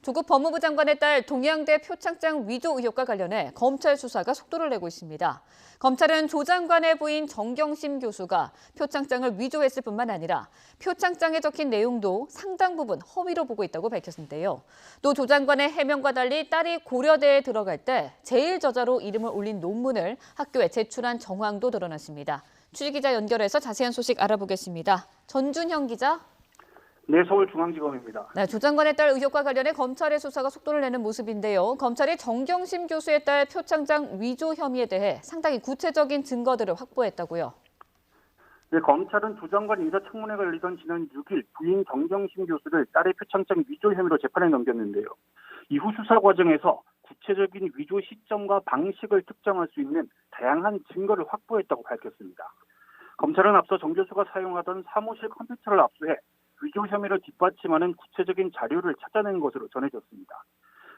조국 법무부 장관의 딸 동양대 표창장 위조 의혹과 관련해 검찰 수사가 속도를 내고 있습니다. 검찰은 조 장관의 부인 정경심 교수가 표창장을 위조했을 뿐만 아니라 표창장에 적힌 내용도 상당 부분 허위로 보고 있다고 밝혔는데요. 또 조 장관의 해명과 달리 딸이 고려대에 들어갈 때 제1저자로 이름을 올린 논문을 학교에 제출한 정황도 드러났습니다. 취재기자 연결해서 자세한 소식 알아보겠습니다. 전준형 기자. 네, 서울중앙지검입니다. 네, 조 장관의 딸 의혹과 관련해 검찰의 수사가 속도를 내는 모습인데요. 검찰이 정경심 교수의 딸 표창장 위조 혐의에 대해 상당히 구체적인 증거들을 확보했다고요. 네, 검찰은 조 장관 인사청문회가 열리던 지난 6일 부인 정경심 교수를 딸의 표창장 위조 혐의로 재판에 넘겼는데요. 이후 수사 과정에서 구체적인 위조 시점과 방식을 특정할 수 있는 다양한 증거를 확보했다고 밝혔습니다. 검찰은 앞서 정 교수가 사용하던 사무실 컴퓨터를 압수해 위조 혐의를 뒷받침하는 구체적인 자료를 찾아낸 것으로 전해졌습니다.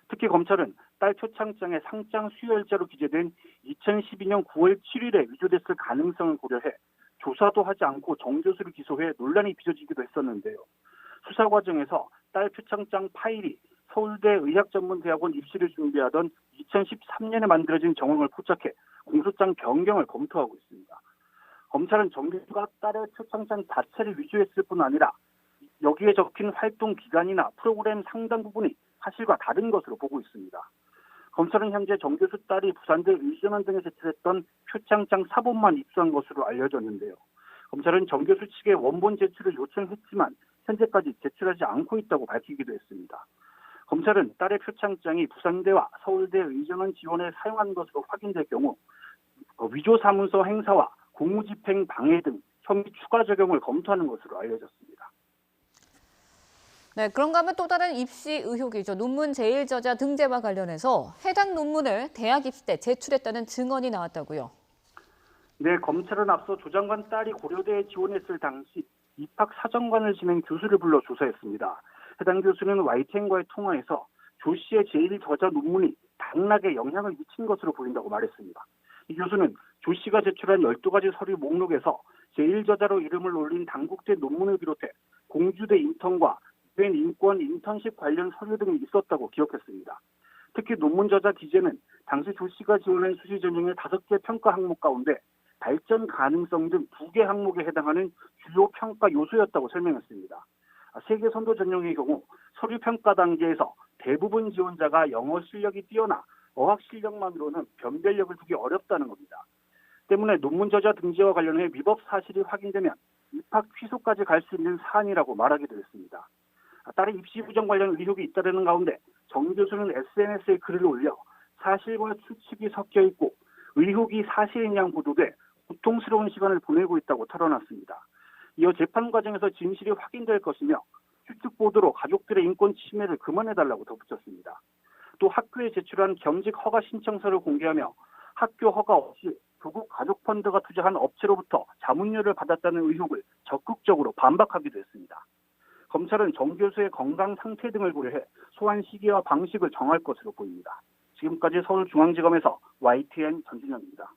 특히 검찰은 딸 표창장의 상장 수여일자로 기재된 2012년 9월 7일에 위조됐을 가능성을 고려해 조사도 하지 않고 정 교수를 기소해 논란이 빚어지기도 했었는데요. 수사 과정에서 딸 표창장 파일이 서울대 의학전문대학원 입시를 준비하던 2013년에 만들어진 정황을 포착해 공소장 변경을 검토하고 있습니다. 검찰은 정 교수가 딸의 표창장 자체를 위조했을 뿐 아니라 여기에 적힌 활동 기간이나 프로그램 상당 부분이 사실과 다른 것으로 보고 있습니다. 검찰은 현재 정 교수 딸이 부산대 의전원 등에 제출했던 표창장 사본만 입수한 것으로 알려졌는데요. 검찰은 정 교수 측에 원본 제출을 요청했지만 현재까지 제출하지 않고 있다고 밝히기도 했습니다. 검찰은 딸의 표창장이 부산대와 서울대 의전원 지원에 사용한 것으로 확인될 경우 위조 사문서 행사와 공무집행 방해 등 혐의 추가 적용을 검토하는 것으로 알려졌습니다. 네, 그런가 하면 또 다른 입시 의혹이죠. 논문 제1저자 등재와 관련해서 해당 논문을 대학 입시 때 제출했다는 증언이 나왔다고요. 네, 검찰은 앞서 조 장관 딸이 고려대에 지원했을 당시 입학 사정관을 지낸 교수를 불러 조사했습니다. 해당 교수는 YTN과의 통화에서 조 씨의 제1저자 논문이 당락에 영향을 미친 것으로 보인다고 말했습니다. 이 교수는 조 씨가 제출한 12가지 서류 목록에서 제1저자로 이름을 올린 당국대 논문을 비롯해 공주대 인턴과 유엔 인권 인턴십 관련 서류 등이 있었다고 기억했습니다. 특히 논문 저자 기재는 당시 조 씨가 지원한 수시 전형의 5개 평가 항목 가운데 발전 가능성 등 2개 항목에 해당하는 주요 평가 요소였다고 설명했습니다. 세계 선도 전형의 경우 서류 평가 단계에서 대부분 지원자가 영어 실력이 뛰어나 어학 실력만으로는 변별력을 두기 어렵다는 겁니다. 때문에 논문 저자 등재와 관련해 위법 사실이 확인되면 입학 취소까지 갈 수 있는 사안이라고 말하기도 했습니다. 딸의 입시 부정 관련 의혹이 잇따르는 가운데 정 교수는 SNS에 글을 올려 사실과 추측이 섞여 있고 의혹이 사실인 양 보도돼 고통스러운 시간을 보내고 있다고 털어놨습니다. 이어 재판 과정에서 진실이 확인될 것이며 추측 보도로 가족들의 인권 침해를 그만해달라고 덧붙였습니다. 또 학교에 제출한 겸직 허가 신청서를 공개하며 학교 허가 없이 조국 가족펀드가 투자한 업체로부터 자문료를 받았다는 의혹을 적극적으로 반박하기도 했습니다. 검찰은 정 교수의 건강 상태 등을 고려해 소환 시기와 방식을 정할 것으로 보입니다. 지금까지 서울중앙지검에서 YTN 전준영입니다.